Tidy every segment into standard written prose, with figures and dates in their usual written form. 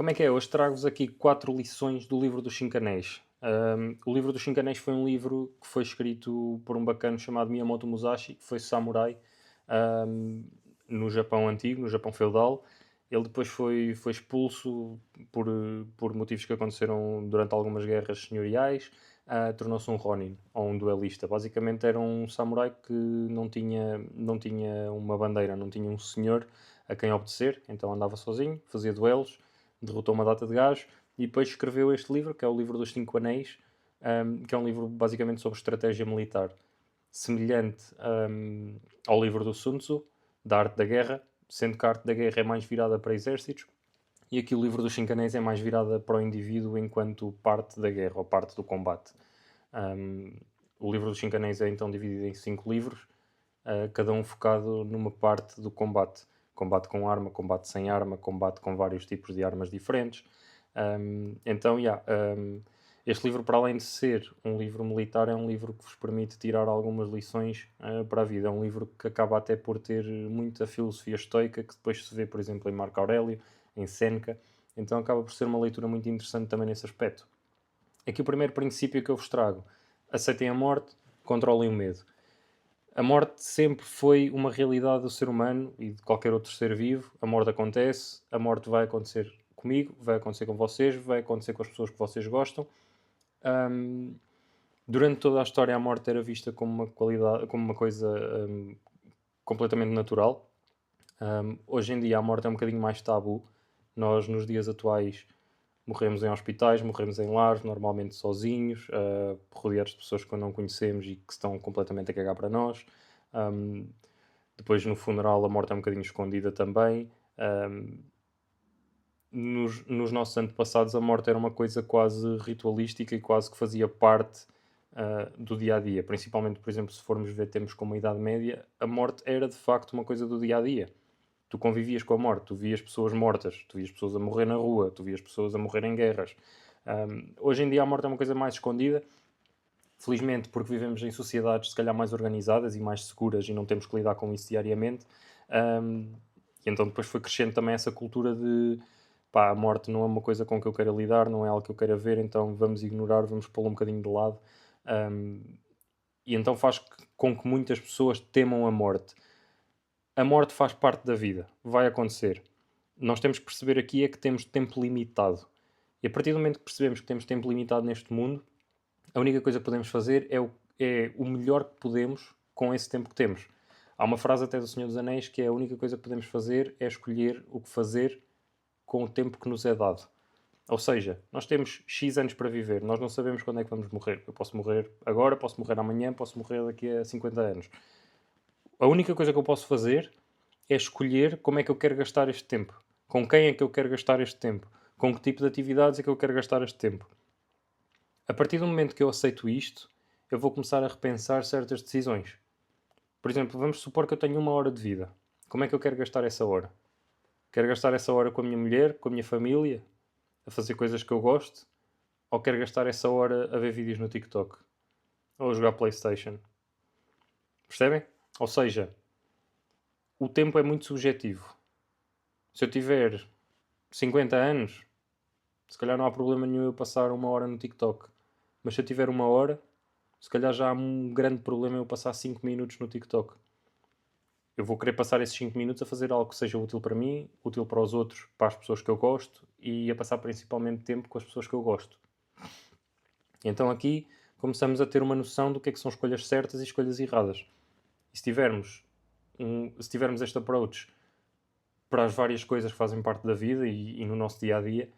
Como é que é? Hoje trago-vos aqui 4 lições do livro dos Cinco Anéis. O livro dos Cinco Anéis foi um livro que foi escrito por um bacana chamado Miyamoto Musashi, que foi samurai ahm, no Japão antigo, no Japão feudal. Ele depois foi expulso por motivos que aconteceram durante algumas guerras senhoriais. Tornou-se um Ronin, ou um duelista. Basicamente era um samurai que não tinha uma bandeira, não tinha um senhor a quem obedecer, então andava sozinho, fazia duelos, derrotou uma data de gajos e depois escreveu este livro, que é o livro dos Cinco Anéis, que é um livro basicamente sobre estratégia militar, semelhante ao livro do Sun Tzu, da arte da guerra, sendo que a arte da guerra é mais virada para exércitos e aqui o livro dos Cinco Anéis é mais virada para o indivíduo enquanto parte da guerra ou parte do combate. Um, o livro dos Cinco Anéis é então dividido em 5 livros, cada um focado numa parte do combate. Combate com arma, combate sem arma, combate com vários tipos de armas diferentes. Então, este livro, para além de ser um livro militar, é um livro que vos permite tirar algumas lições para a vida. É um livro que acaba até por ter muita filosofia estoica, que depois se vê, por exemplo, em Marco Aurélio, em Séneca. Então acaba por ser uma leitura muito interessante também nesse aspecto. Aqui o primeiro princípio que eu vos trago: aceitem a morte, controlem o medo. A morte sempre foi uma realidade do ser humano e de qualquer outro ser vivo. A morte acontece, a morte vai acontecer comigo, vai acontecer com vocês, vai acontecer com as pessoas que vocês gostam. Ahm, Durante toda a história, a morte era vista como uma qualidade, como uma coisa completamente natural. Hoje em dia, a morte é um bocadinho mais tabu. Nós, nos dias atuais, morremos em hospitais, morremos em lares, normalmente sozinhos, rodeados de pessoas que não conhecemos e que estão completamente a cagar para nós. Um, Depois, no funeral, a morte é um bocadinho escondida também. Um, nos nossos antepassados, a morte era uma coisa quase ritualística e quase que fazia parte do dia a dia. Principalmente, por exemplo, se formos ver tempos como a Idade Média, a morte era de facto uma coisa do dia a dia. Tu convivias com a morte, tu vias pessoas mortas, tu vias pessoas a morrer na rua, tu vias pessoas a morrer em guerras. Hoje em dia a morte é uma coisa mais escondida, felizmente porque vivemos em sociedades se calhar mais organizadas e mais seguras e não temos que lidar com isso diariamente. Um, e então depois foi crescendo também essa cultura de pá, a morte não é uma coisa com que eu queira lidar, não é algo que eu queira ver, então vamos ignorar, vamos pô-lo um bocadinho de lado. Um, e então faz com que muitas pessoas temam a morte. A morte faz parte da vida, vai acontecer. Nós temos que perceber aqui é que temos tempo limitado. E a partir do momento que percebemos que temos tempo limitado neste mundo, a única coisa que podemos fazer é o melhor que podemos com esse tempo que temos. Há uma frase até do Senhor dos Anéis que é a única coisa que podemos fazer é escolher o que fazer com o tempo que nos é dado. Ou seja, nós temos X anos para viver, nós não sabemos quando é que vamos morrer. Eu posso morrer agora, posso morrer amanhã, posso morrer daqui a 50 anos. A única coisa que eu posso fazer é escolher como é que eu quero gastar este tempo. Com quem é que eu quero gastar este tempo. Com que tipo de atividades é que eu quero gastar este tempo. A partir do momento que eu aceito isto, eu vou começar a repensar certas decisões. Por exemplo, vamos supor que eu tenho 1 hora de vida. Como é que eu quero gastar essa hora? Quero gastar essa hora com a minha mulher, com a minha família, a fazer coisas que eu gosto? Ou quero gastar essa hora a ver vídeos no TikTok? Ou a jogar PlayStation? Percebem? Ou seja, o tempo é muito subjetivo. Se eu tiver 50 anos, se calhar não há problema nenhum eu passar 1 hora no TikTok. Mas se eu tiver 1 hora, se calhar já há um grande problema eu passar 5 minutos no TikTok. Eu vou querer passar esses 5 minutos a fazer algo que seja útil para mim, útil para os outros, para as pessoas que eu gosto e a passar principalmente tempo com as pessoas que eu gosto. Então aqui começamos a ter uma noção do que é que são escolhas certas e escolhas erradas. E se tivermos este approach para as várias coisas que fazem parte da vida e no nosso dia a dia,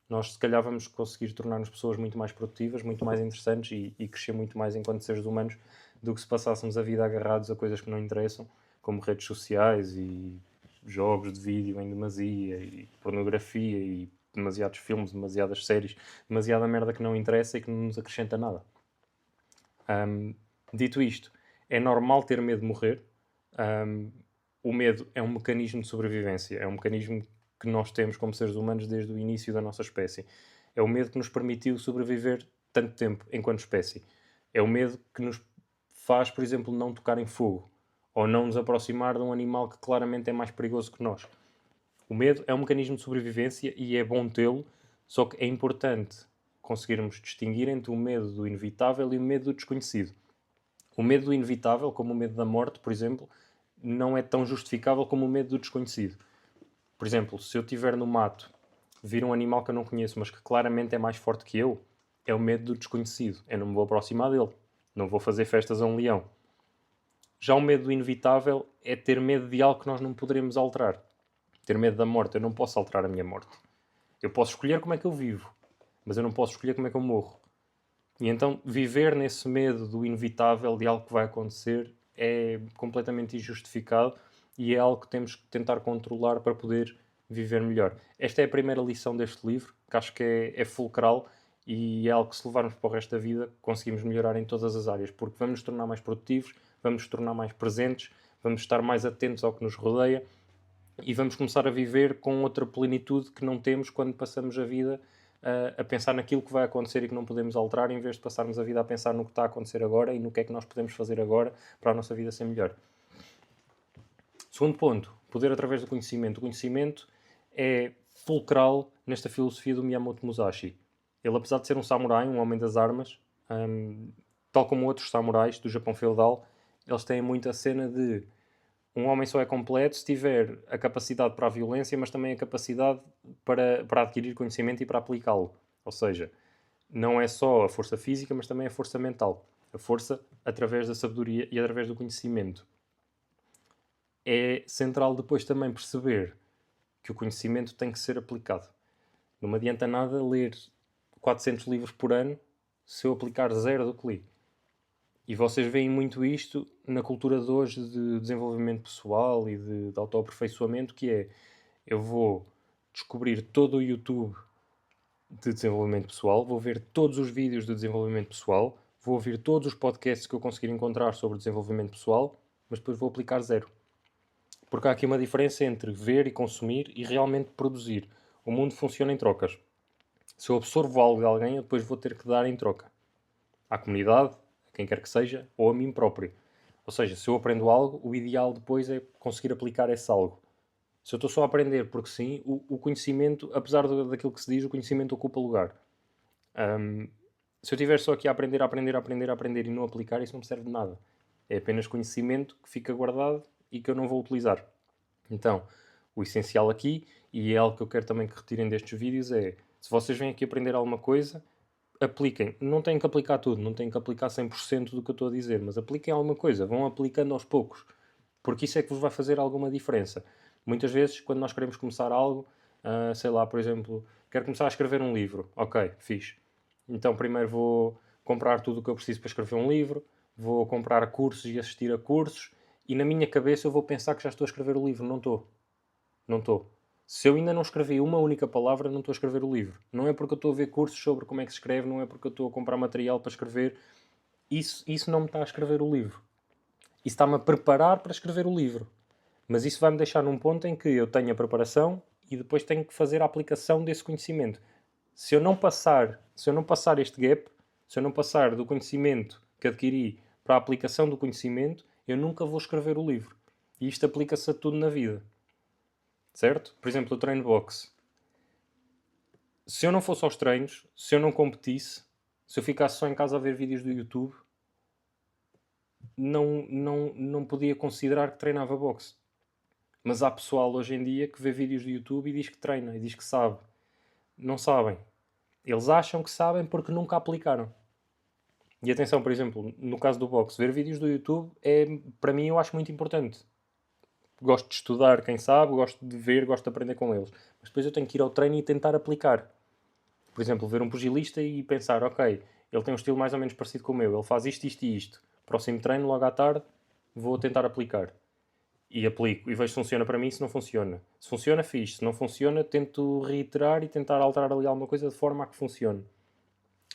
nós se calhar vamos conseguir tornar-nos pessoas muito mais produtivas, muito mais interessantes e crescer muito mais enquanto seres humanos do que se passássemos a vida agarrados a coisas que não interessam, como redes sociais e jogos de vídeo em demasia e pornografia e demasiados filmes, demasiadas séries, demasiada merda que não interessa e que não nos acrescenta nada. Dito isto, é normal ter medo de morrer. Um, o medo é um mecanismo de sobrevivência, é um mecanismo que nós temos como seres humanos desde o início da nossa espécie. É o medo que nos permitiu sobreviver tanto tempo enquanto espécie. É o medo que nos faz, por exemplo, não tocar em fogo ou não nos aproximar de um animal que claramente é mais perigoso que nós. O medo é um mecanismo de sobrevivência e é bom tê-lo, só que é importante conseguirmos distinguir entre o medo do inevitável e o medo do desconhecido. O medo do inevitável, como o medo da morte, por exemplo, não é tão justificável como o medo do desconhecido. Por exemplo, se eu estiver no mato, vir um animal que eu não conheço, mas que claramente é mais forte que eu, é o medo do desconhecido. Eu não me vou aproximar dele. Não vou fazer festas a um leão. Já o medo do inevitável é ter medo de algo que nós não poderemos alterar. Ter medo da morte. Eu não posso alterar a minha morte. Eu posso escolher como é que eu vivo, mas eu não posso escolher como é que eu morro. E então viver nesse medo do inevitável, de algo que vai acontecer, é completamente injustificado e é algo que temos que tentar controlar para poder viver melhor. Esta é a primeira lição deste livro, que acho que é fulcral e é algo que, se levarmos para o resto da vida, conseguimos melhorar em todas as áreas, porque vamos nos tornar mais produtivos, vamos nos tornar mais presentes, vamos estar mais atentos ao que nos rodeia e vamos começar a viver com outra plenitude que não temos quando passamos a vida a pensar naquilo que vai acontecer e que não podemos alterar, em vez de passarmos a vida a pensar no que está a acontecer agora e no que é que nós podemos fazer agora para a nossa vida ser melhor. Segundo ponto, poder através do conhecimento. O conhecimento é fulcral nesta filosofia do Miyamoto Musashi. Ele, apesar de ser um samurai, um homem das armas, tal como outros samurais do Japão feudal, eles têm muito a cena de um homem só é completo se tiver a capacidade para a violência, mas também a capacidade para adquirir conhecimento e para aplicá-lo. Ou seja, não é só a força física, mas também a força mental. A força através da sabedoria e através do conhecimento. É central depois também perceber que o conhecimento tem que ser aplicado. Não me adianta nada ler 400 livros por ano se eu aplicar zero do que li. E vocês veem muito isto na cultura de hoje de desenvolvimento pessoal e de autoaperfeiçoamento, que é, eu vou descobrir todo o YouTube de desenvolvimento pessoal, vou ver todos os vídeos de desenvolvimento pessoal, vou ouvir todos os podcasts que eu conseguir encontrar sobre desenvolvimento pessoal, mas depois vou aplicar zero. Porque há aqui uma diferença entre ver e consumir e realmente produzir. O mundo funciona em trocas. Se eu absorvo algo de alguém, eu depois vou ter que dar em troca. À comunidade, a quem quer que seja, ou a mim próprio. Ou seja, se eu aprendo algo, o ideal depois é conseguir aplicar esse algo. Se eu estou só a aprender porque sim, o conhecimento, apesar daquilo que se diz, o conhecimento ocupa lugar. Se eu estiver só aqui a aprender, a aprender, a aprender, a aprender e não aplicar, isso não me serve de nada. É apenas conhecimento que fica guardado e que eu não vou utilizar. Então, o essencial aqui, e é algo que eu quero também que retirem destes vídeos, é, se vocês vêm aqui aprender alguma coisa, apliquem. Não têm que aplicar tudo, não têm que aplicar 100% do que eu estou a dizer, mas apliquem alguma coisa, vão aplicando aos poucos, porque isso é que vos vai fazer alguma diferença. Muitas vezes, quando nós queremos começar algo, sei lá, por exemplo, quero começar a escrever um livro. Ok, fixe. Então primeiro vou comprar tudo o que eu preciso para escrever um livro, vou comprar cursos e assistir a cursos, e na minha cabeça eu vou pensar que já estou a escrever o livro. Não estou. Não estou. Se eu ainda não escrevi uma única palavra, não estou a escrever o livro. Não é porque eu estou a ver cursos sobre como é que se escreve, não é porque eu estou a comprar material para escrever. Isso não me está a escrever o livro. Isso está-me a preparar para escrever o livro. Mas isso vai-me deixar num ponto em que eu tenho a preparação e depois tenho que fazer a aplicação desse conhecimento. Se eu não passar este gap, se eu não passar do conhecimento que adquiri para a aplicação do conhecimento, eu nunca vou escrever o livro. E isto aplica-se a tudo na vida. Certo? Por exemplo, eu treino boxe. Se eu não fosse aos treinos, se eu não competisse, se eu ficasse só em casa a ver vídeos do YouTube, não podia considerar que treinava boxe. Mas há pessoal hoje em dia que vê vídeos do YouTube e diz que treina, e diz que sabe. Não sabem. Eles acham que sabem porque nunca aplicaram. E atenção, por exemplo, no caso do boxe, ver vídeos do YouTube para mim, eu acho muito importante. Gosto de estudar quem sabe, gosto de ver, gosto de aprender com eles. Mas depois eu tenho que ir ao treino e tentar aplicar. Por exemplo, ver um pugilista e pensar, ok, ele tem um estilo mais ou menos parecido com o meu, ele faz isto, isto e isto. Próximo treino, logo à tarde, vou tentar aplicar. E aplico. E vejo se funciona para mim, se não funciona. Se funciona, fixe. Se não funciona, tento reiterar e tentar alterar ali alguma coisa de forma a que funcione.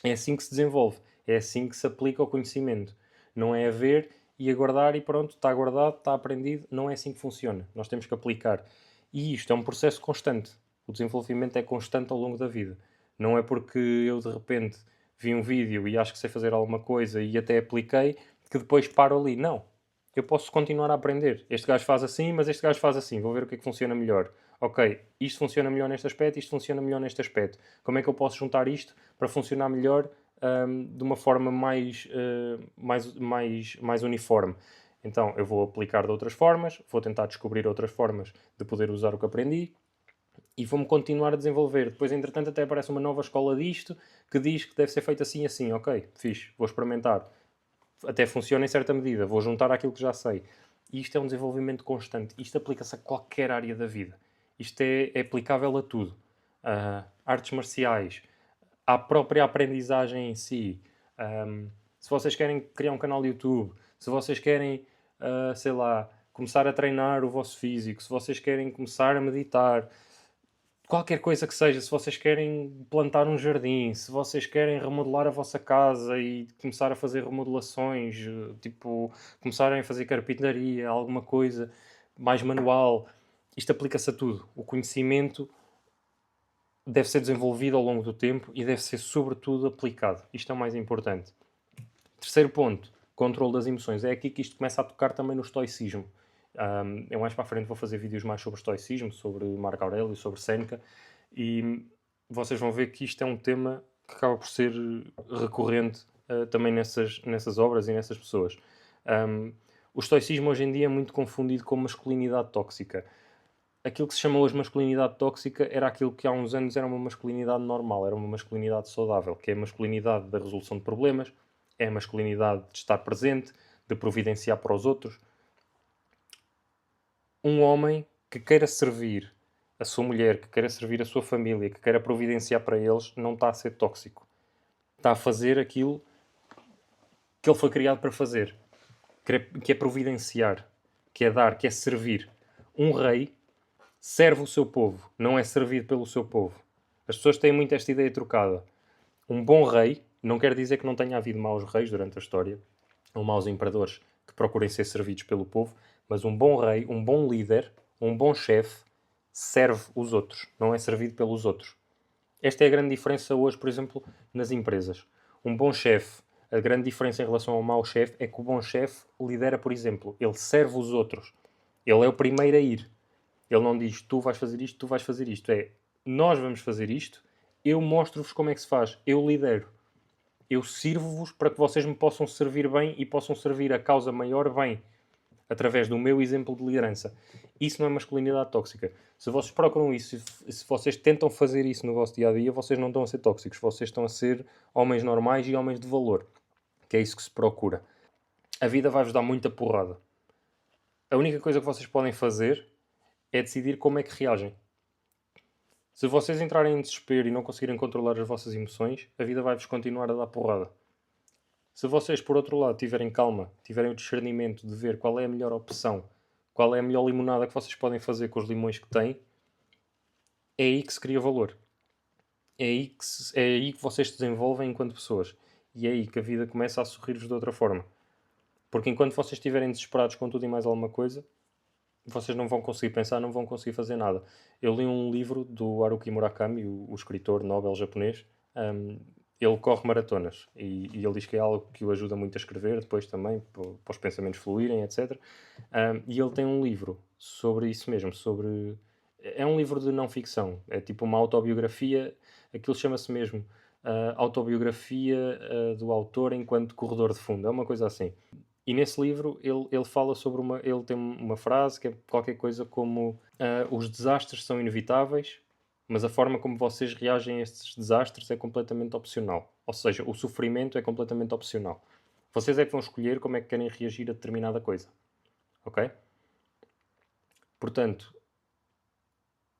É assim que se desenvolve. É assim que se aplica o conhecimento. Não é a ver e aguardar e pronto, está guardado, está aprendido. Não é assim que funciona. Nós temos que aplicar. E isto é um processo constante. O desenvolvimento é constante ao longo da vida. Não é porque eu de repente vi um vídeo e acho que sei fazer alguma coisa e até apliquei que depois paro ali. Não. eu posso continuar a aprender. Este gajo faz assim, mas este gajo faz assim. Vou ver o que é que funciona melhor. Ok, isto funciona melhor neste aspecto, isto funciona melhor neste aspecto. Como é que eu posso juntar isto para funcionar melhor de uma forma mais uniforme? Então, eu vou aplicar de outras formas, vou tentar descobrir outras formas de poder usar o que aprendi e vou-me continuar a desenvolver. Depois, entretanto, até aparece uma nova escola disto que diz que deve ser feito assim e assim. Ok, fixe, vou experimentar. Até funciona em certa medida. Vou juntar aquilo que já sei. E isto é um desenvolvimento constante. Isto aplica-se a qualquer área da vida. Isto é aplicável a tudo. Artes marciais, à própria aprendizagem em si. Se vocês querem criar um canal de YouTube, se vocês querem, sei lá, começar a treinar o vosso físico, se vocês querem começar a meditar, qualquer coisa que seja, se vocês querem plantar um jardim, se vocês querem remodelar a vossa casa e começar a fazer remodelações, tipo, começarem a fazer carpintaria, alguma coisa mais manual, isto aplica-se a tudo. O conhecimento deve ser desenvolvido ao longo do tempo e deve ser, sobretudo, aplicado. Isto é o mais importante. Terceiro ponto, controle das emoções. É aqui que isto começa a tocar também no estoicismo. Eu mais para a frente vou fazer vídeos mais sobre estoicismo, sobre Marco Aurélio, sobre Séneca, e vocês vão ver que isto é um tema que acaba por ser recorrente também nessas obras e nessas pessoas. O estoicismo hoje em dia é muito confundido com masculinidade tóxica. Aquilo que se chama hoje masculinidade tóxica era aquilo que há uns anos era uma masculinidade normal, era uma masculinidade saudável, que é a masculinidade da resolução de problemas, é a masculinidade de estar presente, de providenciar para os outros. Um homem que queira servir a sua mulher, que queira servir a sua família, que queira providenciar para eles, não está a ser tóxico. Está a fazer aquilo que ele foi criado para fazer, que é providenciar, que é dar, que é servir. Um rei serve o seu povo, não é servido pelo seu povo. As pessoas têm muito esta ideia trocada. Um bom rei, não quer dizer que não tenha havido maus reis durante a história, ou maus imperadores que procurem ser servidos pelo povo, mas um bom rei, um bom líder, um bom chefe, serve os outros, não é servido pelos outros. Esta é a grande diferença hoje, por exemplo, nas empresas. Um bom chefe, a grande diferença em relação ao mau chefe é que o bom chefe lidera, por exemplo, ele serve os outros. Ele é o primeiro a ir. Ele não diz, tu vais fazer isto, tu vais fazer isto. É, nós vamos fazer isto, eu mostro-vos como é que se faz, eu lidero. Eu sirvo-vos para que vocês me possam servir bem e possam servir a causa maior bem, através do meu exemplo de liderança. Isso não é masculinidade tóxica. Se vocês procuram isso, se vocês tentam fazer isso no vosso dia-a-dia, vocês não estão a ser tóxicos, vocês estão a ser homens normais e homens de valor. Que é isso que se procura. A vida vai-vos dar muita porrada. A única coisa que vocês podem fazer é decidir como é que reagem. Se vocês entrarem em desespero e não conseguirem controlar as vossas emoções, a vida vai-vos continuar a dar porrada. Se vocês, por outro lado, tiverem calma, tiverem o discernimento de ver qual é a melhor opção, qual é a melhor limonada que vocês podem fazer com os limões que têm, é aí que se cria valor. É aí que vocês se desenvolvem enquanto pessoas. E é aí que a vida começa a sorrir-vos de outra forma. Porque enquanto vocês estiverem desesperados com tudo e mais alguma coisa, vocês não vão conseguir pensar, não vão conseguir fazer nada. Eu li um livro do Haruki Murakami, o escritor Nobel japonês. Ele corre maratonas e ele diz que é algo que o ajuda muito a escrever depois também, para os pensamentos fluírem, etc. E ele tem um livro sobre isso mesmo, sobre... É um livro de não ficção, é tipo uma autobiografia, aquilo chama-se mesmo autobiografia do autor enquanto corredor de fundo, é uma coisa assim. E nesse livro ele fala sobre ele tem uma frase que é qualquer coisa como os desastres são inevitáveis, mas a forma como vocês reagem a estes desastres é completamente opcional. Ou seja, o sofrimento é completamente opcional. Vocês é que vão escolher como é que querem reagir a determinada coisa. Ok? Portanto,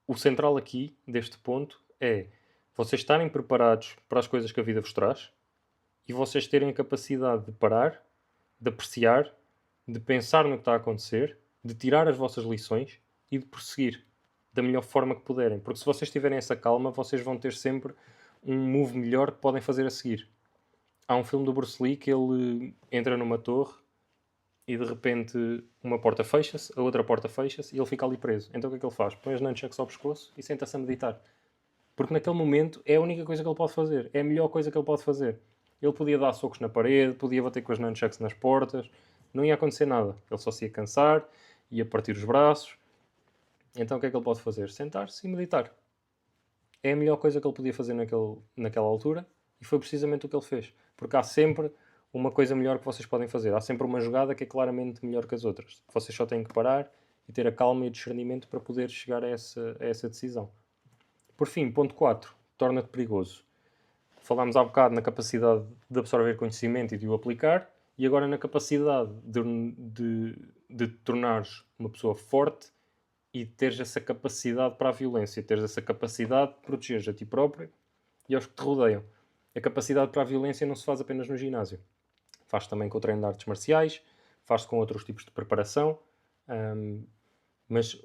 o central aqui, deste ponto, é vocês estarem preparados para as coisas que a vida vos traz e vocês terem a capacidade de parar, de apreciar, de pensar no que está a acontecer, de tirar as vossas lições e de prosseguir da melhor forma que puderem. Porque se vocês tiverem essa calma, vocês vão ter sempre um move melhor que podem fazer a seguir. Há um filme do Bruce Lee que ele entra numa torre e de repente uma porta fecha-se, a outra porta fecha-se e ele fica ali preso. Então o que é que ele faz? Põe as nunchucks ao pescoço e senta-se a meditar. Porque naquele momento é a única coisa que ele pode fazer. É a melhor coisa que ele pode fazer. Ele podia dar socos na parede, podia bater com as nunchucks nas portas, não ia acontecer nada. Ele só se ia cansar, ia partir os braços. Então o que é que ele pode fazer? Sentar-se e meditar. É a melhor coisa que ele podia fazer naquela altura e foi precisamente o que ele fez. Porque há sempre uma coisa melhor que vocês podem fazer. Há sempre uma jogada que é claramente melhor que as outras. Vocês só têm que parar e ter a calma e o discernimento para poder chegar a essa decisão. Por fim, ponto 4. Torna-te perigoso. Falámos há bocado na capacidade de absorver conhecimento e de o aplicar, e agora na capacidade de te tornares uma pessoa forte e teres essa capacidade para a violência, teres essa capacidade de protegeres a ti próprio e aos que te rodeiam. A capacidade para a violência não se faz apenas no ginásio. Faz também com o treino de artes marciais, faz com outros tipos de preparação, mas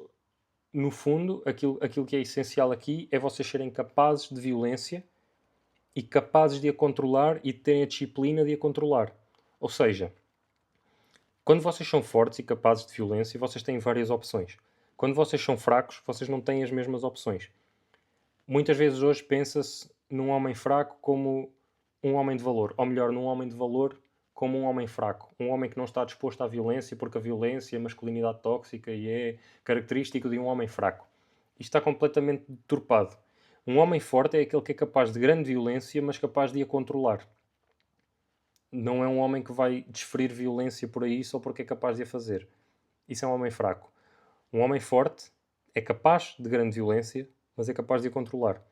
no fundo aquilo que é essencial aqui é vocês serem capazes de violência e capazes de a controlar e terem a disciplina de a controlar. Ou seja, quando vocês são fortes e capazes de violência, vocês têm várias opções. Quando vocês são fracos, vocês não têm as mesmas opções. Muitas vezes hoje pensa-se num homem fraco como um homem de valor. Ou melhor, num homem de valor como um homem fraco. Um homem que não está disposto à violência, porque a violência é a masculinidade tóxica e é característico de um homem fraco. Isto está completamente deturpado. Um homem forte é aquele que é capaz de grande violência, mas capaz de a controlar. Não é um homem que vai desferir violência por aí só porque é capaz de a fazer. Isso é um homem fraco. Um homem forte é capaz de grande violência, mas é capaz de a controlar.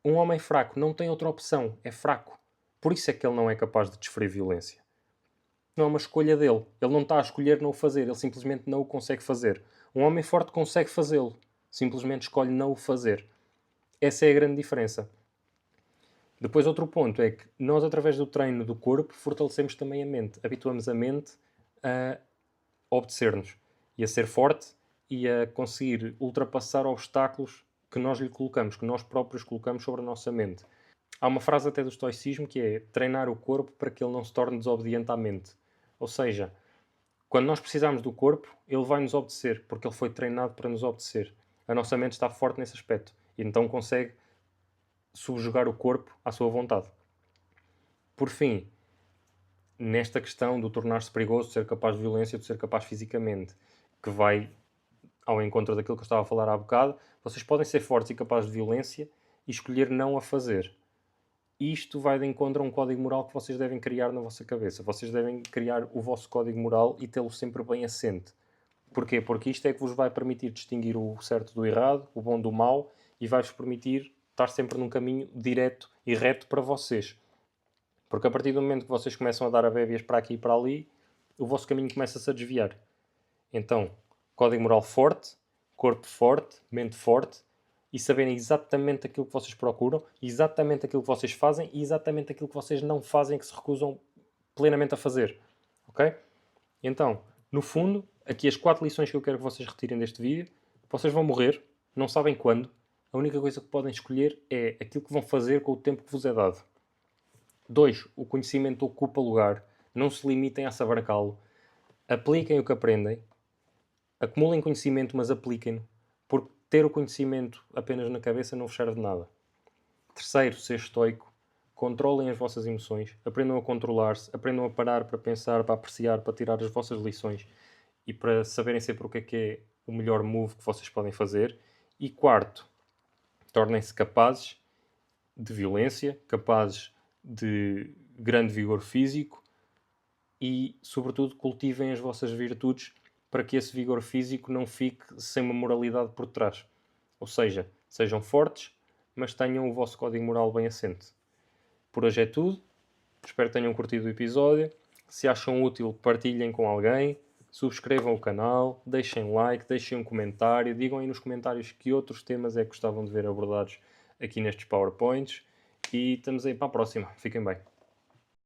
Um homem fraco não tem outra opção, é fraco. Por isso é que ele não é capaz de desferir violência. Não é uma escolha dele. Ele não está a escolher não o fazer, ele simplesmente não o consegue fazer. Um homem forte consegue fazê-lo, simplesmente escolhe não o fazer. Essa é a grande diferença. Depois outro ponto é que nós, através do treino do corpo, fortalecemos também a mente. Habituamos a mente a obedecer-nos e a ser forte e a conseguir ultrapassar obstáculos que nós lhe colocamos, que nós próprios colocamos sobre a nossa mente. Há uma frase até do estoicismo que é treinar o corpo para que ele não se torne desobediente à mente. Ou seja, quando nós precisamos do corpo, ele vai nos obedecer, porque ele foi treinado para nos obedecer. A nossa mente está forte nesse aspecto e então consegue subjugar o corpo à sua vontade. Por fim, nesta questão do tornar-se perigoso, de ser capaz de violência, de ser capaz fisicamente, que vai ao encontro daquilo que eu estava a falar há bocado, vocês podem ser fortes e capazes de violência e escolher não a fazer. Isto vai de encontro a um código moral que vocês devem criar na vossa cabeça. Vocês devem criar o vosso código moral e tê-lo sempre bem assente. Porquê? Porque isto é que vos vai permitir distinguir o certo do errado, o bom do mau, e vai-vos permitir estar sempre num caminho direto e reto para vocês. Porque a partir do momento que vocês começam a dar a bébias para aqui e para ali, o vosso caminho começa-se a desviar. Então, código moral forte, corpo forte, mente forte, e saberem exatamente aquilo que vocês procuram, exatamente aquilo que vocês fazem e exatamente aquilo que vocês não fazem, que se recusam plenamente a fazer. Ok? Então, no fundo, aqui as 4 lições que eu quero que vocês retirem deste vídeo. Vocês vão morrer, não sabem quando. A única coisa que podem escolher é aquilo que vão fazer com o tempo que vos é dado. 2. O conhecimento ocupa lugar. Não se limitem a saber-lo. Apliquem o que aprendem. Acumulem conhecimento, mas apliquem-no. Porque ter o conhecimento apenas na cabeça não vos serve de nada. 3. Ser estoico. Controlem as vossas emoções. Aprendam a controlar-se. Aprendam a parar para pensar, para apreciar, para tirar as vossas lições. E para saberem sempre o que é o melhor move que vocês podem fazer. E 4. Tornem-se capazes de violência, capazes de grande vigor físico e, sobretudo, cultivem as vossas virtudes para que esse vigor físico não fique sem uma moralidade por trás. Ou seja, sejam fortes, mas tenham o vosso código moral bem assente. Por hoje é tudo. Espero que tenham curtido o episódio. Se acham útil, partilhem com alguém. Subscrevam o canal, deixem like, deixem um comentário. Digam aí nos comentários que outros temas é que gostavam de ver abordados aqui nestes PowerPoints. E estamos aí para a próxima. Fiquem bem.